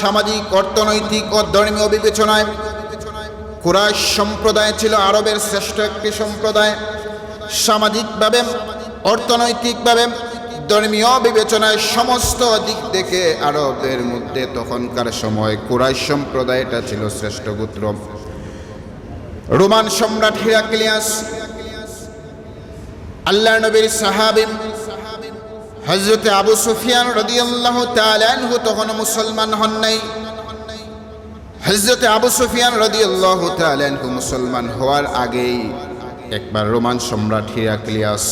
সামাজিক, অর্থনৈতিক ও ধর্মীয় বিবেচনায় কুরাইশ সম্প্রদায় ছিল আরবের শ্রেষ্ঠ একটি সম্প্রদায়। সামাজিকভাবে, অর্থনৈতিকভাবে, ধর্মীয় বিবেচনায় সমস্ত দিক থেকে আরবের মধ্যে তখনকার সময় কুরাইশ সম্প্রদায়টা ছিল শ্রেষ্ঠ গোত্র। রোমান সম্রাট হিরাক্লিয়াস, আল্লাহর নবীর সাহাবী হযরত আবু সুফিয়ান রাদিয়াল্লাহু তাআলা আনহু তখন মুসলমান হন নাই। হযরত আবু সুফিয়ান রাদিয়াল্লাহু তাআলা আনহু মুসলমান হওয়ার আগেই একবার রোমান সম্রাট হিরাক্লিয়াস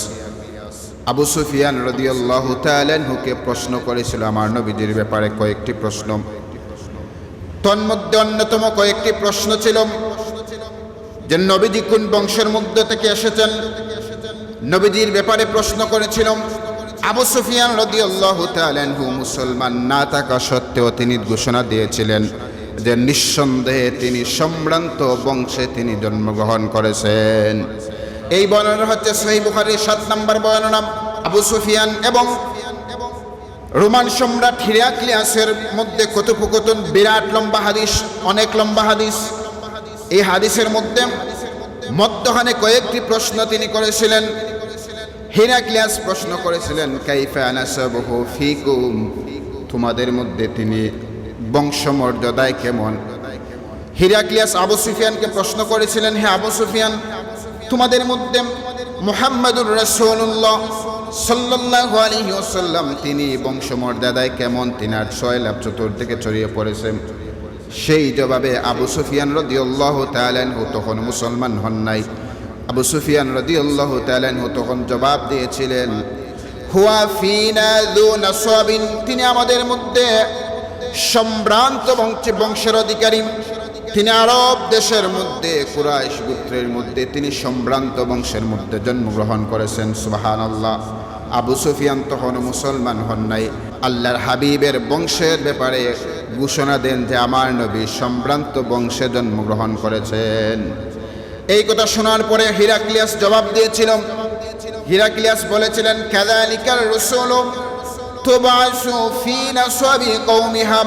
আবু সুফিয়ান রাদিয়াল্লাহু তাআলা আনহুকে প্রশ্ন করেছিল আমার নবীজির ব্যাপারে কয়েকটি প্রশ্ন। তন্মধ্যে অন্যতম কয়েকটি প্রশ্ন ছিল যে নবীজি কোন বংশের মধ্য থেকে এসেছেন। নবীজির ব্যাপারে প্রশ্ন করেছিল। আবু সুফিয়ান রাদিয়াল্লাহু তাআলা আনহু মুসলমান না থাকা সত্ত্বেও তিনি ঘোষণা দিয়েছিলেন যে নিঃসন্দেহে তিনি সম্ভ্রান্ত বংশে তিনি জন্মগ্রহণ করেছেন। এই বর্ণনা হচ্ছে সহিহ বুখারীর 7 নম্বর বর্ণনা। আবু সুফিয়ান এবং রোমান সম্রাট হিরাক্লিয়াসের মধ্যে কথোপকথন, বিরাট লম্বা হাদিস, অনেক লম্বা হাদিস। এই হাদিসের মধ্যে মধ্যখানে কয়েকটি প্রশ্ন তিনি করেছিলেন। হিরাক্লিয়াস প্রশ্ন করেছিলেন কাইফা আনাসাবহু ফিকুম, তোমাদের মধ্যে তিনি বংশমর্যাদায় কেমন। হিরাক্লিয়াস আবু সুফিয়ানকে প্রশ্ন করেছিলেন, হে আবু সুফিয়ান, তোমাদের মধ্যে মুহাম্মাদুর রাসূলুল্লাহ সাল্লাল্লাহু আলাইহি ওয়াসাল্লাম তিনি বংশমর্যাদায় কেমন, তিনার সয়লাভ চতুর্দিকে ছড়িয়ে পড়েছে। সেই জবাবে আবু সুফিয়ান রাদিয়াল্লাহু তাআলা আনহু তখন মুসলমান হন নাই। আবু সুফিয়ান রাদিয়াল্লাহু তাআলা আনহু তখন জবাব দিয়েছিলেন হুয়া ফিনা যু নাসাবিন, তিনি আমাদের মধ্যে সম্ভ্রান্ত বংশের অধিকারী। তিনি আরব দেশের মধ্যে কুরাইশ গোত্রের মধ্যে তিনি সম্ভ্রান্ত বংশের মধ্যে জন্মগ্রহণ করেছেন। সুবহানাল্লাহ। আবু সুফিয়ান তখন মুসলমান হন নাই। আল্লাহর হাবিবের বংশের ব্যাপারে ঘোষণা দেন যে আমার নবী সম্ভ্রান্ত বংশে জন্মগ্রহণ করেছেন। এই কথা শোনার পরে হিরাক্লিয়াস জবাব দিয়েছিল। হিরাক্লিয়াস বলেছিলেন কাযালিকার রাসূলু তুবআসু ফি নাসাবি কওমিহা,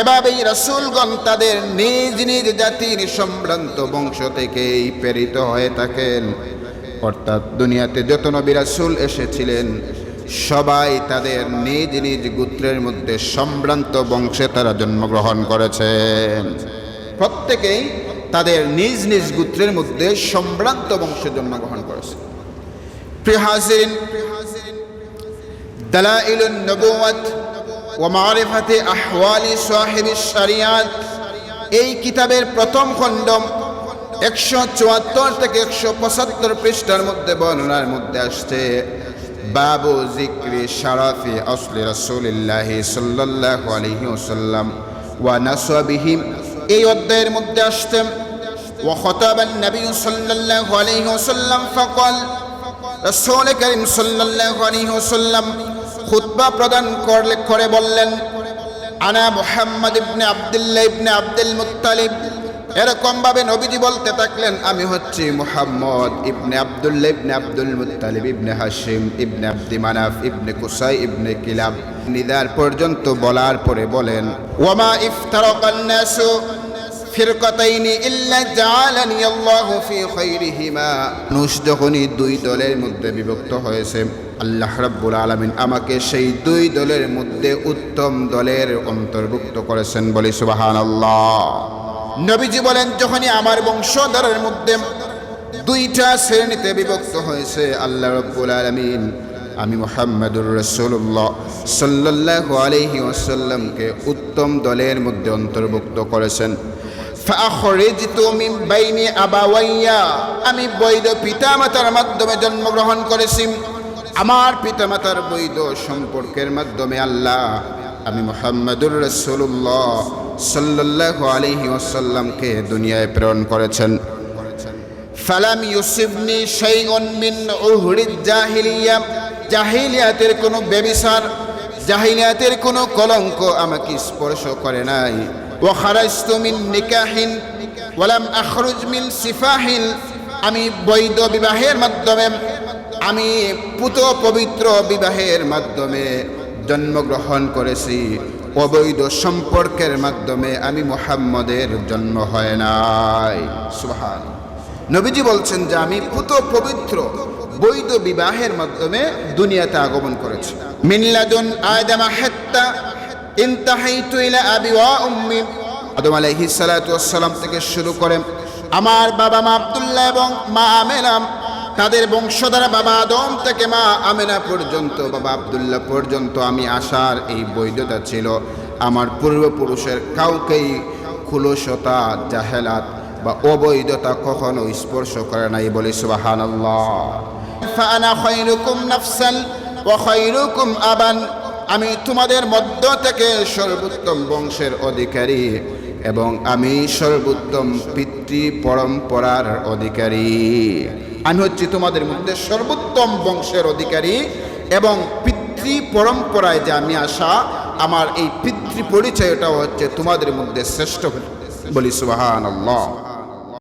এভাবেই রাসূলগণ তাদের নিজ নিজ জাতির সম্ভ্রান্ত বংশ থেকেই প্রেরিত হয়ে থাকেন। অর্থাৎ দুনিয়াতে যত নবী রাসূল এসেছিলেন সবাই তাদের নিজ নিজ গোত্রের মধ্যে সম্ভ্রান্ত বংশে তারা জন্মগ্রহণ করেছেন। প্রত্যেকেই তাদের নিজ নিজ গোত্রের মধ্যে সম্ভ্রান্ত বংশে জন্মগ্রহণ করেছে। প্রিয় হাজিরিন, দালাইলুন নবুওয়াত ওয়া মারিফাতি আহওয়ালি সাহিবিশ শরিয়াত, এই কিতাবের প্রথম খণ্ড 174 থেকে 175 পৃষ্ঠার মধ্যে বর্ণনার মধ্যে আসছে বাবু যিকরি শারাফি আসলি রাসূলিল্লাহ সাল্লাল্লাহু আলাইহি ওয়াসাল্লাম ওয়া নাসাবিহি। এই অধ্যায়ের মধ্যে আসছে ওয়া খাতাবান নবী সাল্লাল্লাহু আলাইহি ওয়াসাল্লাম ফাকাল, রাসূল করিম সাল্লাল্লাহু আলাইহি ওয়াসাল্লাম খুতবা প্রদান করে বললেন আনা মুহাম্মদ ইবনে আব্দুল্লাহ ইবনে আব্দুল মুত্তালিব। এরকম ভাবে নবীজি বলতে থাকলেন আমি হচ্ছি মুহাম্মদ ইবনে আব্দুল্লাহ ইবনে আব্দুল মুত্তালিব ইবনে হাশিম ইবনে আব্দি মানাফ ইবনে কুসাই ইবনে কিলাব নিদার পর্যন্ত বলার পরে বলেন ওয়ামা ইফতারাকান নাসু ফিরকাতাইনি ইল্লা জাআলানি আল্লাহু ফি খায়রিহিমা। মানুষ যখনই দুই দলের মধ্যে বিভক্ত হয়েছে আল্লাহ রাব্বুল আলামিন আমাকে সেই দুই দলের মধ্যে উত্তম দলের অন্তর্ভুক্ত করেছেন। বলি সুবহানাল্লাহ। নবীজি বলেন যখনই আমার বংশধরের মধ্যে দুইটা শ্রেণীতে বিভক্ত হয়েছে আল্লাহ রাব্বুল আলামিন আমি মুহাম্মাদুর রাসূলুল্লাহ সাল্লাল্লাহু আলাইহি ওয়াসাল্লামকে উত্তম দলের মধ্যে অন্তর্ভুক্ত করেছেন। ফাখরিজতু মিন বাইনি আবাওয়াইয়া, আমি বৈধ পিতামাতার মাধ্যমে জন্মগ্রহণ করেছি। আমার পিতামাতার বৈধ সম্পর্কের মাধ্যমে আল্লাহ আমি মুহাম্মাদুর রাসূলুল্লাহ সাল্লাল্লাহু আলাইহি ওয়াসাল্লামকে দুনিয়ায় প্রেরণ করেছেন। ফালাম ইউসিবনি শাইউন মিন উহরিজ জাহিলিয়া, জাহিলিয়াতের কোনো ব্যভিচার, জাহিলিয়াতের কোনো কলঙ্ক আমাকে স্পর্শ করে নাই। ওয়া খারাজতু মিন নিকাহিন ওয়া লাম আখরুজ মিন সিফাহিন, আমি বৈধ বিবাহের মাধ্যমে, আমি পুত পবিত্র বিবাহের মাধ্যমে জন্মগ্রহণ করেছি। অবৈধ সম্পর্কের মাধ্যমে আমি মুহাম্মদের জন্ম হয় নাই। সুবহান। নবীজি বলছেন যে আমি পুত পবিত্র বৈধ বিবাহের মাধ্যমে দুনিয়াতে আগমন করেছি। মিন লাদুন আদম হাত্তা ইনতাহাইতু ইলা আবি ওয়া উম্মি, আদম আলাইহিস সালাতু ওয়াস সালাম থেকে শুরু করে আমার বাবা মা আব্দুল্লাহ এবং মা আমেনা, তাদের বংশধারা বাবা আদম থেকে মা আমেনা পর্যন্ত, বাবা আব্দুল্লাহ পর্যন্ত আমি আসার এই বৈধতা ছিল। আমার পূর্বপুরুষের কাউকেই খুলসতা, জাহেলাত বা অবৈধতা কখনো স্পর্শ করে নাই। বলি সুবহানাল্লাহ। ফাআনা খায়রুকুম নাফসান ওয়া খায়রুকুম আবান, আমি তোমাদের মধ্য থেকে সর্বোত্তম বংশের অধিকারী এবং আমি সর্বোত্তম পিতৃ পরম্পরার অধিকারী। আমি হচ্ছি তোমাদের মধ্যে সর্বোত্তম বংশের অধিকারী এবং পিতৃ পরম্পরায় যে আমি আসা, আমার এই পিতৃ পরিচয়টাও হচ্ছে তোমাদের মধ্যে শ্রেষ্ঠ। বলি সুবহানাল্লাহ।